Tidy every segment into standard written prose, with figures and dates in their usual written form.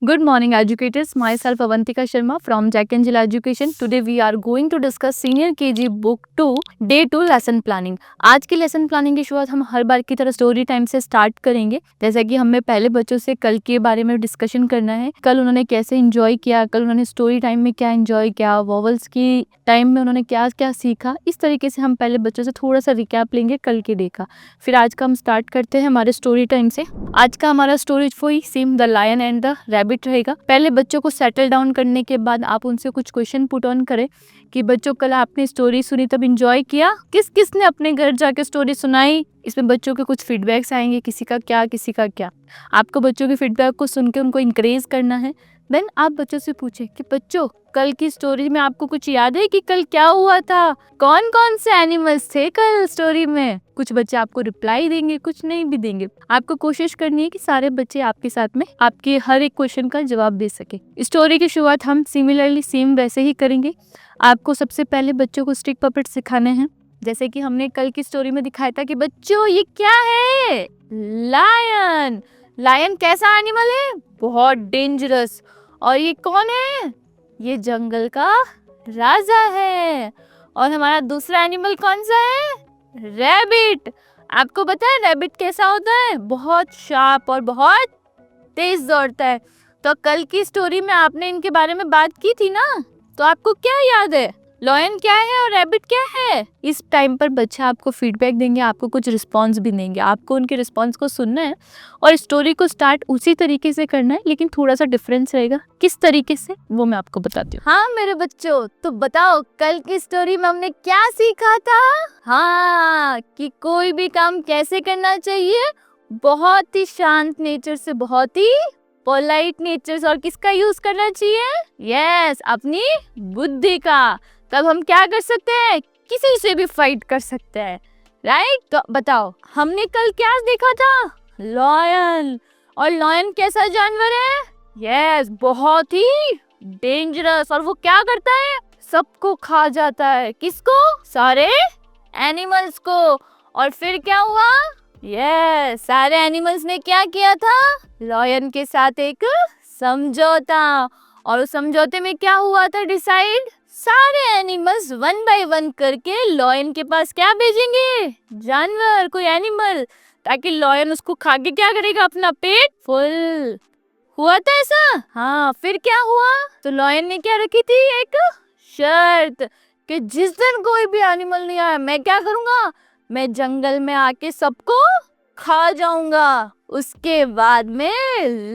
Good morning, educators. Myself Avantika Sharma from Jack Angel Education. Today we are going to discuss Senior KG Book 2 Day 2 Lesson Planning. आज की lesson planning की शुरुआत हम हर बार की तरह story time से start करेंगे। जैसा कि हमें पहले बच्चों से कल के बारे में डिस्कशन करना है, कल उन्होंने कैसे एंजॉय किया, कल उन्होंने स्टोरी टाइम में क्या एंजॉय किया, वॉवल्स की टाइम में उन्होंने क्या क्या सीखा। इस तरीके से हम पहले बच्चों से थोड़ा सा रिकैप लेंगे कल के डे का। फिर आज का हम स्टार्ट करते हैं हमारे स्टोरी टाइम से। आज का हमारा स्टोरी वही same the lion and the rabbit रहेगा। पहले बच्चों को सेटल डाउन करने के बाद आप उनसे कुछ क्वेश्चन पुट ऑन करें कि बच्चों कल आपने स्टोरी सुनी तब एंजॉय किया, किस किस ने अपने घर जाके स्टोरी सुनाई। इसमें बच्चों के कुछ फीडबैक्स आएंगे, किसी का क्या किसी का क्या। आपको बच्चों के फीडबैक को सुन के उनको इंकरेज करना है। देन आप बच्चों से पूछे कि बच्चों कल की स्टोरी में आपको कुछ याद है कि कल क्या हुआ था, कौन कौन से एनिमल्स थे कल स्टोरी में। कुछ बच्चे आपको रिप्लाई देंगे, कुछ नहीं भी देंगे। आपको कोशिश करनी है कि सारे बच्चे आपके साथ में आपके हर एक क्वेश्चन का जवाब दे सके। स्टोरी की शुरुआत हम सिमिलरली सेम वैसे ही करेंगे। आपको सबसे पहले बच्चों को स्टिक पपेट सिखाने हैं, जैसे कि हमने कल की स्टोरी में दिखाया था कि बच्चों ये क्या है, लायन। लायन कैसा एनिमल है, बहुत डेंजरस। और ये कौन है, ये जंगल का राजा है। और हमारा दूसरा एनिमल कौन सा है, रैबिट। आपको पता है रैबिट कैसा होता है, बहुत शार्प और बहुत तेज दौड़ता है। तो कल की स्टोरी में आपने इनके बारे में बात की थी ना, तो आपको क्या याद है, लायन क्या है और रैबिट क्या है। इस टाइम पर बच्चा आपको फीडबैक देंगे, आपको कुछ रिस्पॉन्स भी देंगे। आपको उनके रिस्पॉन्स को सुनना है और स्टोरी को स्टार्ट उसी तरीके से करना है, लेकिन थोड़ा सा डिफरेंस रहेगा। किस तरीके से वो मैं आपको बताती हूँ। हाँ मेरे बच्चों, तो बताओ कल की स्टोरी में हमने क्या सीखा था। हाँ, कि कोई भी काम कैसे करना चाहिए, बहुत ही शांत नेचर से, बहुत ही पोलाइट नेचर से। और किसका यूज करना चाहिए, यस, अपनी बुद्धि का। तब हम क्या कर सकते हैं, किसी से भी फाइट कर सकते हैं, राइट। तो बताओ हमने कल क्या देखा था, लायन। और लायन कैसा जानवर है, यस, बहुत ही डेंजरस। और वो क्या करता है, सबको खा जाता है। किसको, सारे एनिमल्स को। और फिर क्या हुआ, यस, सारे एनिमल्स ने क्या किया था, लायन के साथ एक समझौता। और उस समझौते में क्या हुआ था डिसाइड, सारे एनिमल्स वन बाय वन करके लायन के पास क्या भेजेंगे, जानवर, कोई एनिमल, ताकि लायन उसको खा के क्या करेगा, अपना पेट फुल। हुआ था ऐसा। हाँ, फिर क्या हुआ, तो लायन ने क्या रखी थी, एक शर्त कि जिस दिन कोई भी एनिमल नहीं आया, मैं क्या करूंगा, मैं जंगल में आके सबको खा जाऊंगा। उसके बाद में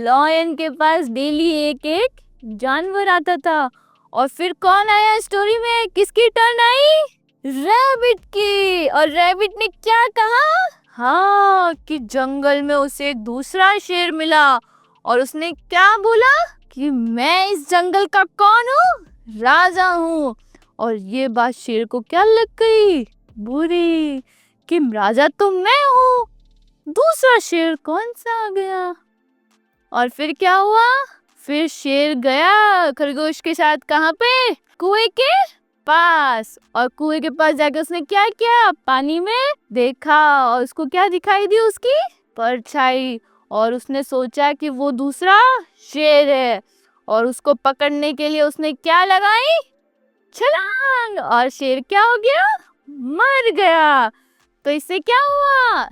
लायन के पास डेली एक एक जानवर आता था। और फिर कौन आया स्टोरी में, किसकी टर्न आई, रैबिट की। और रैबिट ने क्या कहा, हाँ, कि जंगल में उसे एक दूसरा शेर मिला और उसने क्या बोला कि मैं इस जंगल का कौन हूँ, राजा हूँ। और ये बात शेर को क्या लग गई, बुरी, कि राजा तो मैं हूँ, दूसरा शेर कौन सा आ गया। और फिर क्या हुआ, फिर शेर गया खरगोश के साथ कहाँ पे, कुएं के पास। और कुएं के पास जाकर उसने क्या किया, पानी में देखा और उसको क्या दिखाई दी, उसकी परछाई। और उसने सोचा कि वो दूसरा शेर है। और उसको पकड़ने के लिए उसने क्या लगाई, छलांग। और शेर क्या हो गया, मर गया। तो इससे क्या हुआ,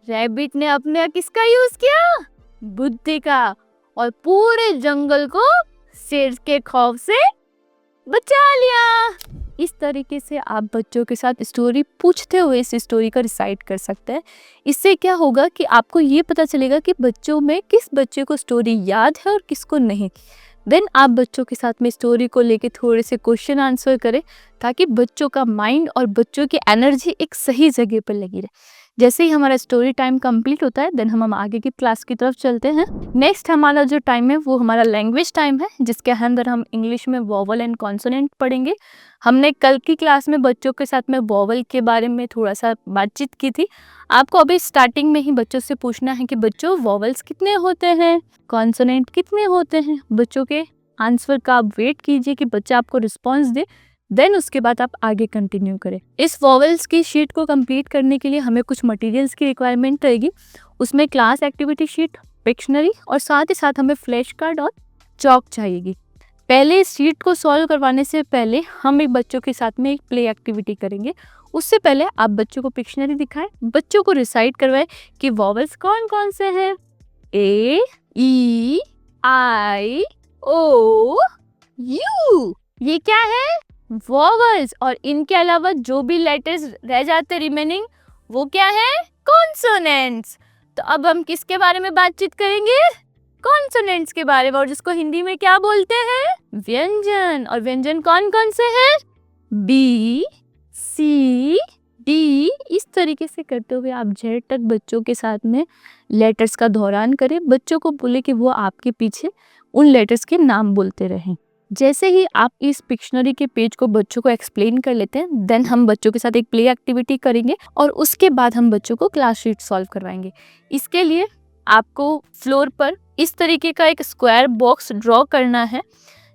रैबिट ने अपने किसका यूज किया, बुद्धि का, और पूरे जंगल को शेर के खौफ से बचा लिया। इस तरीके से आप बच्चों के साथ स्टोरी पूछते हुए इस स्टोरी का रिसाइट कर सकते हैं। इससे क्या होगा कि आपको ये पता चलेगा कि बच्चों में किस बच्चे को स्टोरी याद है और किसको नहीं। देन आप बच्चों के साथ में स्टोरी को लेके थोड़े से क्वेश्चन आंसर करें, ताकि बच्चों का माइंड और बच्चों की एनर्जी एक सही जगह पर लगी रहे। जैसे ही हमारा स्टोरी टाइम कंप्लीट होता है, देन हम आगे की क्लास की तरफ चलते हैं। नेक्स्ट हमारा जो टाइम है वो हमारा लैंग्वेज टाइम है, जिसके अंदर हम इंग्लिश में वॉवल एंड कॉन्सोनेंट पढ़ेंगे। हमने कल की क्लास में बच्चों के साथ में वॉवल के बारे में थोड़ा सा बातचीत की थी। आपको अभी स्टार्टिंग में ही बच्चों से पूछना है कि बच्चों वॉवल्स कितने होते हैं, कॉन्सोनेंट कितने होते हैं। बच्चों के आंसर का आप वेट कीजिए कि बच्चा आपको रिस्पॉन्स दे, देन उसके बाद आप आगे कंटिन्यू करें। इस वॉवल्स की शीट को कंप्लीट करने के लिए हमें कुछ मटेरियल्स की रिक्वायरमेंट रहेगी। उसमें क्लास एक्टिविटी शीट, पिक्शनरी और साथ ही साथ हमें फ्लैश कार्ड और चौक चाहिएगी। पहले इस शीट को सॉल्व करवाने से पहले हम एक बच्चों के साथ में एक प्ले एक्टिविटी करेंगे। उससे पहले आप बच्चों को पिक्शनरी दिखाएं, बच्चों को रिसाइट करवाएं कि वॉवल्स कौन कौन से हैं। ए, ई, आई, ओ, यू, ये क्या है? वॉवल्स। और इनके अलावा जो भी लेटर्स रह जाते रिमेनिंग वो क्या है? कॉन्सोनेंट्स। तो अब हम किसके बारे में बातचीत करेंगे? कॉन्सोनेंट्स के बारे में, और जिसको हिंदी में क्या बोलते हैं? व्यंजन। और व्यंजन कौन कौन से हैं? बी, सी, डी। इस तरीके से करते हुए आप जेड तक बच्चों के साथ में लेटर्स का दोहरान करें। बच्चों को बोले कि वो आपके पीछे उन लेटर्स के नाम बोलते रहें। जैसे ही आप इस पिक्शनरी के पेज को बच्चों को एक्सप्लेन कर लेते हैं, देन हम बच्चों के साथ एक प्ले एक्टिविटी करेंगे और उसके बाद हम बच्चों को क्लास शीट सॉल्व करवाएंगे। इसके लिए आपको फ्लोर पर इस तरीके का एक स्क्वायर बॉक्स ड्रॉ करना है,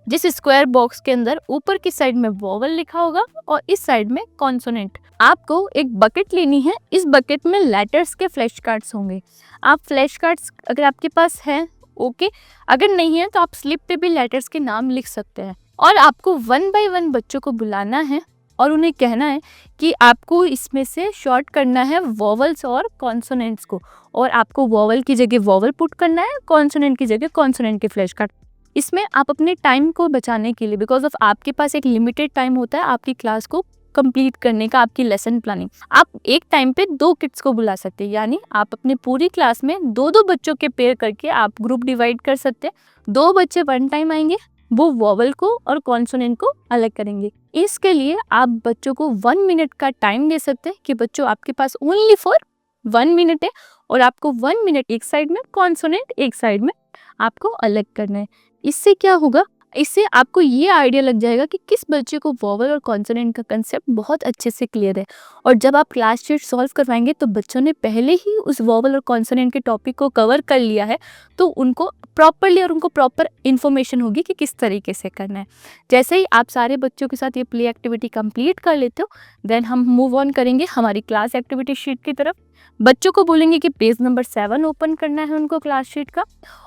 जिस स्क्वायर बॉक्स के अंदर ऊपर की साइड में वॉवल लिखा होगा और इस साइड में कॉन्सोनेंट। आपको एक बकेट लेनी है, इस बकेट में लेटर्स के फ्लैश कार्ड्स होंगे। आप फ्लैश कार्ड्स अगर आपके पास है ओके, अगर नहीं है तो आप स्लिप पे भी लेटर्स के नाम लिख सकते हैं। और आपको 1 बाय 1 बच्चों को बुलाना है और उन्हें कहना है कि आपको इसमें से शॉर्ट करना है वॉवल्स और कॉन्सोनेंट्स को, और आपको वॉवल की जगह वॉवल पुट करना है, कॉन्सोनेंट की जगह कॉन्सोनेंट के फ्लैश कार्ड। इसमें आप अपने टाइम को बचाने के लिए, बिकॉज ऑफ आपके पास एक लिमिटेड टाइम होता है आपकी क्लास को कंप्लीट करने का, आपकी लेसन प्लानिंग, आप एक टाइम पे 2 किड्स को बुला सकते हैं। यानी आप अपने पूरी क्लास में 2-2 बच्चों के पेयर करके आप ग्रुप डिवाइड कर सकते हैं। 2 बच्चे 1 टाइम आएंगे, वो वॉवल को और कॉन्सोनेंट को अलग करेंगे। इसके लिए आप बच्चों को 1 मिनट का टाइम दे सकते हैं कि बच्चों आपके पास ओनली फॉर 1 मिनट है और आपको 1 मिनट एक साइड में, कॉन्सोनेंट एक साइड में आपको अलग करना है। इससे क्या होगा? इससे आपको ये आइडिया लग जाएगा कि किस बच्चे को वॉवल और कॉन्सोनेंट का कंसेप्ट बहुत अच्छे से क्लियर है। और जब आप क्लास शीट सॉल्व करवाएंगे तो बच्चों ने पहले ही उस वॉवल और कॉन्सोनेंट के टॉपिक को कवर कर लिया है, तो उनको प्रॉपरली और उनको प्रॉपर इन्फॉर्मेशन होगी कि किस तरीके से करना है। जैसे ही आप सारे बच्चों के साथ ये प्ले एक्टिविटी कंप्लीट कर लेते हो, देन हम मूव ऑन करेंगे हमारी क्लास एक्टिविटी शीट की तरफ। बच्चों को बोलेंगे कि पेज नंबर 7 ओपन करना है उनको क्लास शीट का,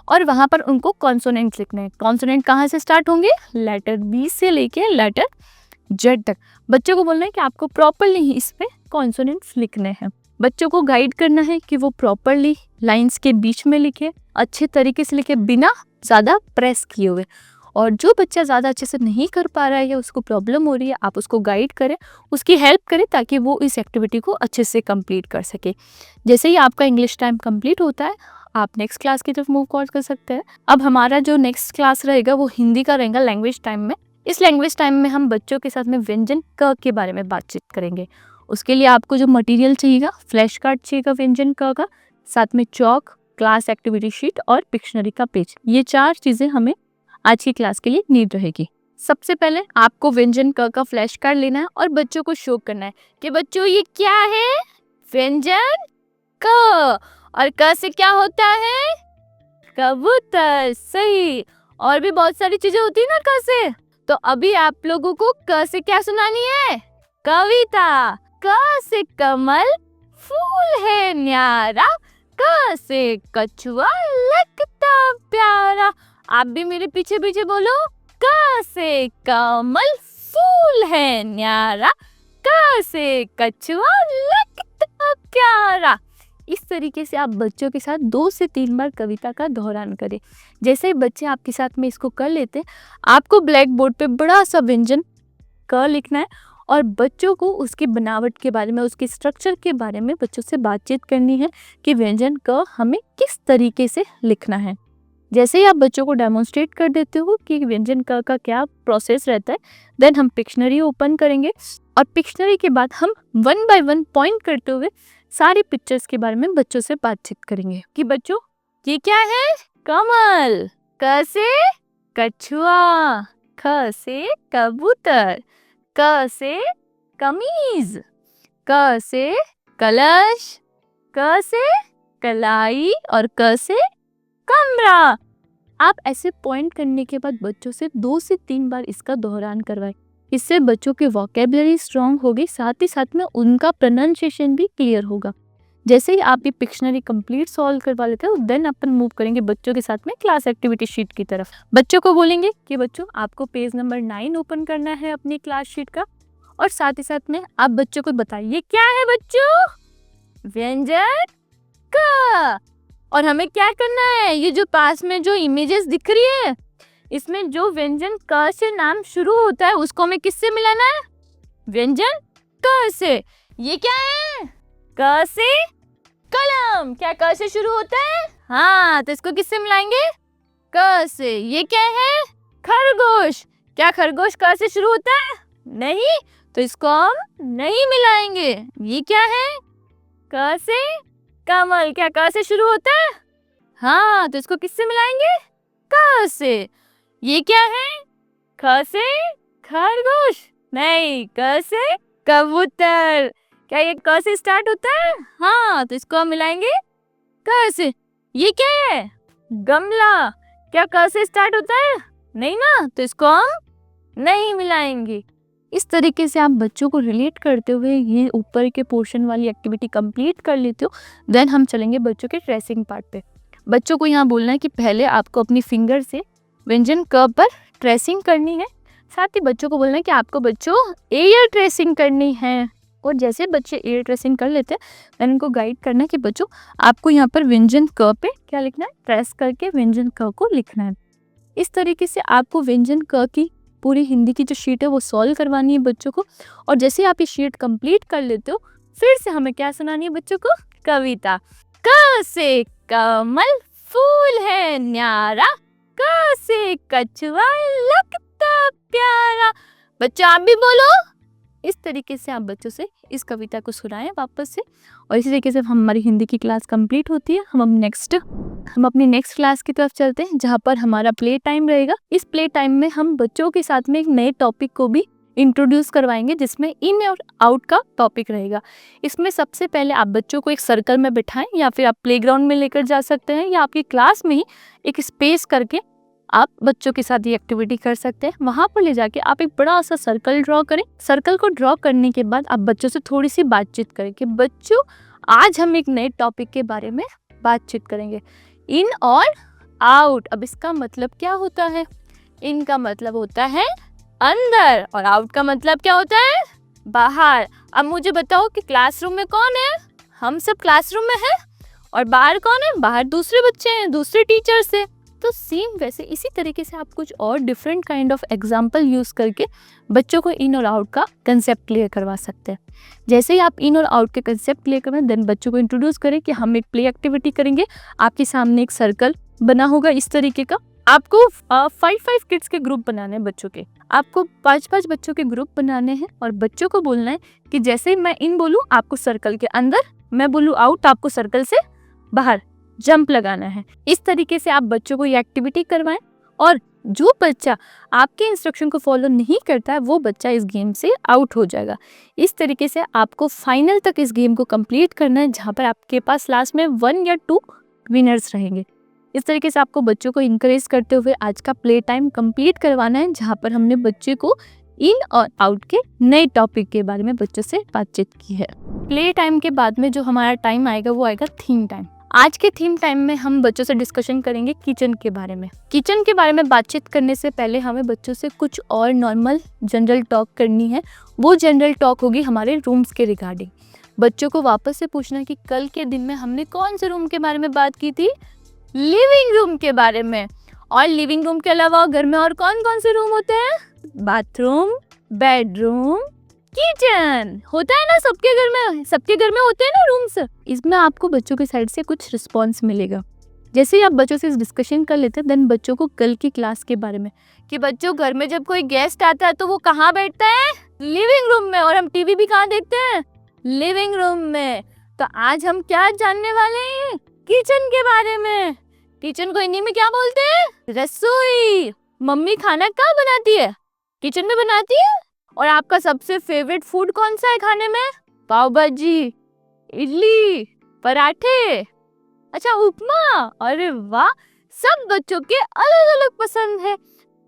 और वहां पर उनको कॉन्सोनेंट्स लिखने हैं। कॉन्सोनेंट कहाँ से स्टार्ट होंगे? लेटर बी से लेके लेटर जेड तक। बच्चों को बोलना है कि आपको प्रॉपरली इस पे कॉन्सोनेंट्स लिखने हैं। बच्चों को गाइड करना है कि वो प्रॉपरली लाइंस के बीच में लिखे, अच्छे तरीके से लिखे, बिना ज़्यादा प्रेस किए हुए। और जो बच्चा ज़्यादा अच्छे से नहीं कर पा रहा है या उसको प्रॉब्लम हो रही है, आप उसको गाइड करें, उसकी हेल्प करें, ताकि वो इस एक्टिविटी को अच्छे से कंप्लीट कर सके। जैसे ही आपका इंग्लिश टाइम कंप्लीट होता है, आप नेक्स्ट क्लास की तरफ मूव कर सकते हैं। अब हमारा जो नेक्स्ट क्लास रहेगा वो हिंदी का रहेगा लैंग्वेज टाइम में। इस लैंग्वेज टाइम में हम बच्चों के साथ में व्यंजन क के बारे में बातचीत करेंगे। उसके लिए आपको जो मटेरियल चाहिएगा, फ्लैश कार्ड चाहिएगा व्यंजन क का, साथ में चौक, क्लास एक्टिविटी शीट और पिक्शनरी का पेज। ये 4 चीज़ें हमें आज की क्लास के लिए नीड रहेगी। सबसे पहले आपको व्यंजन क का फ्लैश कार्ड लेना है और बच्चों को शो करना है कि बच्चों ये क्या है? व्यंजन क। और क से क्या होता है? कबूतर। सही। और भी बहुत सारी चीजें होती है ना क से। तो अभी आप लोगों को क से क्या सुनानी है? कविता। क से कमल फूल है न्यारा, क से कछुआ लगता प्यारा। आप भी मेरे पीछे पीछे बोलो, क से कमल फूल है न्यारा, क से कछुआ लगता प्यारा। इस तरीके से आप बच्चों के साथ 2 से 3 बार कविता का दोहरान करें। जैसे ही बच्चे आपके साथ में इसको कर लेते हैं, आपको ब्लैक बोर्ड पे बड़ा सा व्यंजन क लिखना है और बच्चों को उसकी बनावट के बारे में, उसके स्ट्रक्चर के बारे में बच्चों से बातचीत करनी है कि व्यंजन क हमें किस तरीके से लिखना है। जैसे ही आप बच्चों को डेमोन्स्ट्रेट कर देते हो कि व्यंजन क का क्या प्रोसेस रहता है, देन हम पिक्शनरी ओपन करेंगे और पिक्शनरी के बाद हम 1 बाय 1 पॉइंट करते हुए सारी पिक्चर्स के बारे में बच्चों से बातचीत करेंगे कि बच्चों ये क्या है? कमल। क से कछुआ, ख से कबूतर, क से कमीज, क से कलश, क से कलाई और क से कमरा। आप ऐसे पॉइंट करने के बाद बच्चों से 2 से 3 बार इसका दोहरान करवाएं। इससे बच्चों की वोकैबुलरी स्ट्रांग होगी, साथ ही साथ में उनका प्रोनाउंसिएशन भी क्लियर होगा। जैसे ही आप ये पिक्शनरी कंप्लीट सॉल्व करवा लेते हो देन अपन मूव करेंगे बच्चों के साथ में क्लास एक्टिविटी शीट की तरफ। बच्चों को बोलेंगे कि बच्चों आपको पेज नंबर 9 ओपन करना है अपनी क्लास शीट का, और साथ ही साथ में आप बच्चों को बताइए क्या है बच्चों, व्यंजन क। और हमें क्या करना है, ये जो पास में जो इमेजेस दिख रही है इसमें जो व्यंजन क से नाम शुरू होता है उसको हमें किससे मिलाना है, व्यंजन क से। ये क्या है, क से कलम, क्या क से शुरू होता है, हाँ तो इसको किससे मिलाएंगे, क से। ये क्या है, खरगोश, क्या खरगोश क से शुरू होता है, नहीं, तो इसको हम नहीं मिलाएंगे। ये क्या है, क से कमल, क्या क से शुरू होता है, हाँ तो इसको किससे मिलाएंगे, क से। ये क्या है, ख से खरगोश, नहीं, क से कबूतर, क्या ये क से स्टार्ट होता है, हाँ तो इसको हम मिलाएंगे क से। ये क्या है, गमला, क्या क से स्टार्ट होता है, नहीं ना, तो इसको हम नहीं मिलाएंगे। इस तरीके से आप बच्चों को रिलेट करते हुए ये ऊपर के पोर्शन वाली एक्टिविटी कंप्लीट कर लेते हो। देन हम चलेंगे बच्चों के ट्रेसिंग पार्ट पे। बच्चों को यहाँ बोलना है कि पहले आपको अपनी फिंगर से व्यंजन क पर ट्रेसिंग करनी है। साथ ही बच्चों को बोलना है कि आपको बच्चों एयर ट्रेसिंग करनी है। और जैसे बच्चे एयर ट्रेसिंग कर लेते हैं देन उनको गाइड करना है कि बच्चों आपको यहाँ पर व्यंजन क पे क्या लिखना है, ट्रेस करके व्यंजन क को लिखना है। इस तरीके से आपको व्यंजन क की पूरी हिंदी की जो शीट है वो सॉल्व करवानी है बच्चों को। और जैसे आप ये शीट कंप्लीट कर लेते हो फिर से हमें क्या सुनानी है बच्चों को, कविता। क से कमल फूल है न्यारा, क से कछुआ लगता प्यारा। बच्चों आप भी बोलो। इस तरीके से आप बच्चों से इस कविता को सुनाएं वापस से। और इसी तरीके से हमारी हिंदी की क्लास कंप्लीट होती है। हम अपनी नेक्स्ट क्लास की तरफ चलते हैं जहाँ पर हमारा प्ले टाइम रहेगा। इस प्ले टाइम में हम बच्चों के साथ में एक नए टॉपिक को भी इंट्रोड्यूस करवाएंगे जिसमें इन और आउट का टॉपिक रहेगा। इसमें सबसे पहले आप बच्चों को एक सर्कल में बिठाएं या फिर आप प्लेग्राउंड में लेकर जा सकते हैं या आपकी क्लास में ही एक स्पेस करके आप बच्चों के साथ ये एक्टिविटी कर सकते हैं। वहाँ पर ले जाके आप एक बड़ा सा सर्कल ड्रॉ करें। सर्कल को ड्रॉ करने के बाद आप बच्चों से थोड़ी सी बातचीत करें कि बच्चों आज हम एक नए टॉपिक के बारे में बातचीत करेंगे, इन और आउट। अब इसका मतलब क्या होता है, इन का मतलब होता है अंदर और आउट का मतलब क्या होता है, बाहर। अब मुझे बताओ कि क्लासरूम में कौन है, हम सब क्लासरूम में हैं, और बाहर कौन है, बाहर दूसरे बच्चे हैं, दूसरे टीचर से। तो सेम वैसे इसी तरीके से आप कुछ और different kind of example use करके बच्चों को इन और आउट का कंसेप्ट क्लियर करवा सकते हैं। जैसे ही आप इन और आउट के कंसेप्ट क्लियर करवाएं देन बच्चों को इंट्रोड्यूस करें कि हम एक प्ले एक्टिविटी करेंगे। आपके सामने एक सर्कल बना होगा इस तरीके का, आपको 5 किड्स के ग्रुप बनाने हैं बच्चों के, आपको 5 बच्चों के ग्रुप बनाने हैं और बच्चों को बोलना है कि जैसे मैं इन बोलूँ आपको सर्कल के अंदर, मैं बोलूँ आउट आपको सर्कल से बाहर जंप लगाना है। इस तरीके से आप बच्चों को ये एक्टिविटी करवाएं और जो बच्चा आपके इंस्ट्रक्शन को फॉलो नहीं करता है वो बच्चा इस गेम से आउट हो जाएगा। इस तरीके से आपको फाइनल तक इस गेम को कंप्लीट करना है जहाँ पर आपके पास लास्ट में 1 या 2 विनर्स रहेंगे। इस तरीके से आपको बच्चों को इंकरेज करते हुए आज का प्ले टाइम कंप्लीट करवाना है जहाँ पर हमने बच्चे को इन और आउट के नए टॉपिक के बारे में बच्चों से बातचीत की है। प्ले टाइम के बाद में जो हमारा टाइम आएगा वो आएगा थीम टाइम। आज के थीम टाइम में हम बच्चों से डिस्कशन करेंगे किचन के बारे में। किचन के बारे में बातचीत करने से पहले हमें बच्चों से कुछ और नॉर्मल जनरल टॉक करनी है। वो जनरल टॉक होगी हमारे रूम्स के रिगार्डिंग। बच्चों को वापस से पूछना कि कल के दिन में हमने कौन से रूम के बारे में बात की थी, लिविंग रूम के बारे में। और लिविंग रूम के अलावा घर में और कौन कौन से रूम होते हैं, बाथरूम, बेडरूम, किचन होता है ना, सबके घर में होते हैं ना रूम्स। इसमें आपको बच्चों के साइड से कुछ रिस्पॉन्स मिलेगा। जैसे ही आप बच्चों से डिस्कशन कर लेते हैं देन बच्चों को कल की क्लास के बारे में कि बच्चों घर में जब कोई गेस्ट आता है तो वो कहाँ बैठता है, लिविंग रूम में, और हम टीवी भी कहाँ देखते हैं, लिविंग रूम में। तो आज हम क्या जानने वाले हैं, किचन के बारे में। किचन को हिंदी में क्या बोलते हैं, रसोई। मम्मी खाना कहाँ बनाती है, किचन में बनाती है। और आपका सबसे फेवरेट फूड कौन सा है खाने में, पाव भाजी, इडली, पराठे, अच्छा उपमा। अरे वाह, सब बच्चों के अलग अलग पसंद है।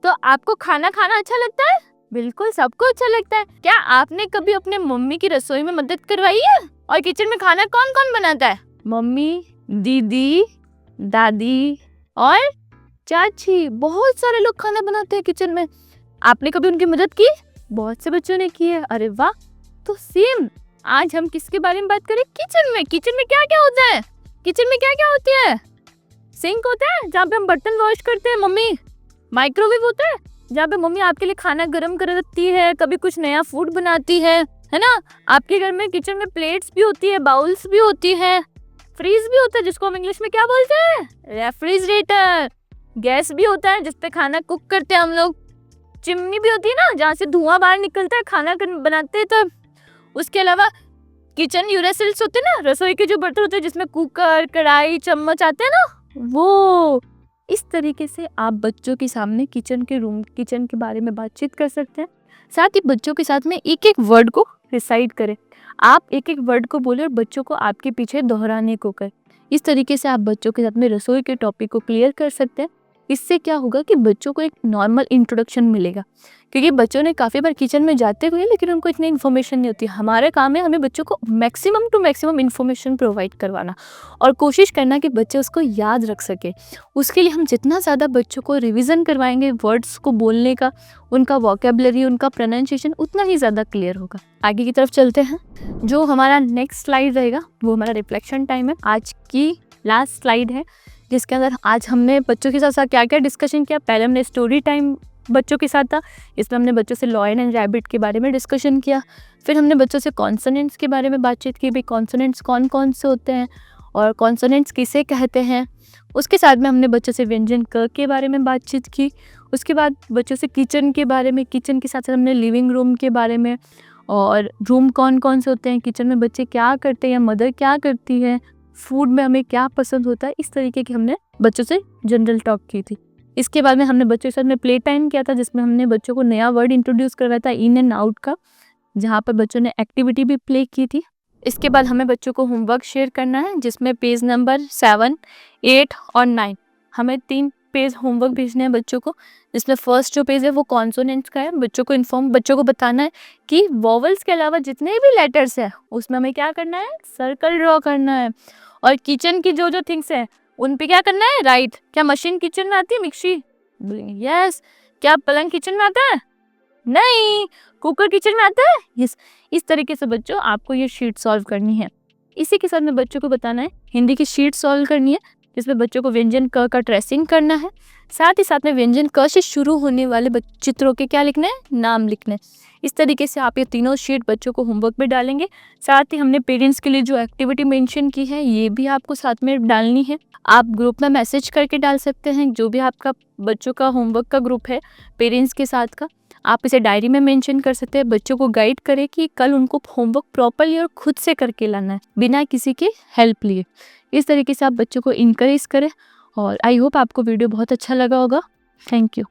तो आपको खाना खाना अच्छा लगता है, बिल्कुल सबको अच्छा लगता है। क्या आपने कभी अपने मम्मी की रसोई में मदद करवाई है और किचन में खाना कौन कौन बनाता है? मम्मी, दीदी, दादी और चाची। बहुत सारे लोग खाना बनाते हैं किचन में। आपने कभी उनकी मदद की? बहुत से बच्चों ने की है। अरे वाह। तो सेम आज हम किसके बारे में बात करें? किचन में। किचन में क्या क्या होता है? किचन में क्या क्या होती है? सिंक होता है जहाँ पे हम बर्तन वॉश करते हैं मम्मी। माइक्रोवेव होता है जहाँ पे मम्मी आपके लिए खाना गर्म कर रखती है, कभी कुछ नया फूड बनाती है ना? आपके घर में किचन में प्लेट्स भी होती है, बाउल्स भी होती है, फ्रीज भी होता है जिसको हम इंग्लिश में क्या बोलते हैं? रेफ्रिजरेटर। गैस भी होता है जिसपे खाना कुक करते हैं हम लोग। चिमनी भी होती है ना जहाँ से धुआं बाहर निकलता है खाना बनाते हैं तब। उसके अलावा किचन यूटेंसिल्स होते हैं ना, रसोई के जो बर्तन होते हैं जिसमें कुकर, कढ़ाई, चम्मच आते हैं ना, वो। इस तरीके से आप बच्चों के सामने किचन के बारे में बातचीत कर सकते हैं। साथ ही बच्चों के साथ में एक एक वर्ड को रिसाइट करें। आप एक एक वर्ड को बोले और बच्चों को आपके पीछे दोहराने को करें। इस तरीके से आप बच्चों के साथ में रसोई के टॉपिक को क्लियर कर सकते हैं। इससे क्या होगा कि बच्चों को एक नॉर्मल इंट्रोडक्शन मिलेगा, क्योंकि बच्चों ने काफ़ी बार किचन में जाते हुए लेकिन उनको इतनी इन्फॉर्मेशन नहीं होती। हमारा काम है हमें बच्चों को maximum to maximum information provide करवाना और कोशिश करना कि बच्चे उसको याद रख सके। उसके लिए हम जितना ज़्यादा बच्चों को रिवीजन करवाएंगे वर्ड्स को बोलने का, उनका वोकेबलरी, उनका प्रोनाउंसिएशन उतना ही ज़्यादा क्लियर होगा। आगे की तरफ चलते हैं। जो हमारा नेक्स्ट स्लाइड रहेगा वो हमारा रिफ्लेक्शन टाइम है। आज की लास्ट स्लाइड है जिसके अंदर आज हमने बच्चों के साथ क्या क्या डिस्कशन किया। पहले हमने स्टोरी टाइम बच्चों के साथ था, इसमें हमने बच्चों से लॉयन एंड रैबिट के बारे में डिस्कशन किया। फिर हमने बच्चों से कॉन्सोनेंट्स के बारे में बातचीत की, भाई कॉन्सोनेंट्स कौन कौन से होते हैं और कॉन्सोनेंट्स किसे कहते हैं। उसके साथ में हमने बच्चों से व्यंजन क के बारे में बातचीत की। उसके बाद बच्चों से किचन के बारे में, किचन के साथ साथ हमने लिविंग रूम के बारे में और रूम कौन कौन से होते हैं, किचन में बच्चे क्या करते हैं या मदर क्या करती है, फूड में हमें क्या पसंद होता है, इस तरीके की हमने बच्चों से जनरल टॉक की थी। इसके बाद में हमने बच्चों के साथ में प्ले टाइम किया था जिसमें हमने बच्चों को नया वर्ड इंट्रोड्यूस करवाया था, इन एंड आउट का, जहाँ पर बच्चों ने एक्टिविटी भी प्ले की थी। इसके बाद हमें बच्चों को होमवर्क शेयर करना है जिसमें पेज नंबर 7, 8 और 9 हमें 3 पेज होमवर्क भेजने हैं बच्चों को। जिसमें फर्स्ट जो पेज है वो कॉन्सोनेंट्स का है। बच्चों को बताना है कि वॉवल्स के अलावा जितने भी लेटर्स है उसमें हमें क्या करना है, सर्कल ड्रॉ करना है। और किचन की जो जो थिंग्स है उन पे क्या करना है, राइट। क्या मशीन किचन में आती है? मिक्सी। यस। क्या पलंग किचन में आता है? नहीं। कुकर किचन में आता है? यस। इस तरीके से बच्चों आपको ये शीट सॉल्व करनी है। इसी के साथ में बच्चों को बताना है हिंदी की शीट सॉल्व करनी है जिसमें बच्चों को व्यंजन क का ट्रेसिंग करना है। साथ ही साथ में व्यंजन क से शुरू होने वाले चित्रों के क्या लिखना है, नाम लिखना है। इस तरीके से आप ये तीनों शीट बच्चों को होमवर्क में डालेंगे। साथ ही हमने पेरेंट्स के लिए जो एक्टिविटी मेंशन की है ये भी आपको साथ में डालनी है। आप ग्रुप में मैसेज करके डाल सकते हैं, जो भी आपका बच्चों का होमवर्क का ग्रुप है पेरेंट्स के साथ का, आप इसे डायरी में मेंशन कर सकते हैं। बच्चों को गाइड करें कि कल उनको होमवर्क प्रॉपरली और खुद से करके लाना है बिना किसी के हेल्प लिए। इस तरीके से आप बच्चों को इनकरेज करें और आई होप आपको वीडियो बहुत अच्छा लगा होगा। Thank you.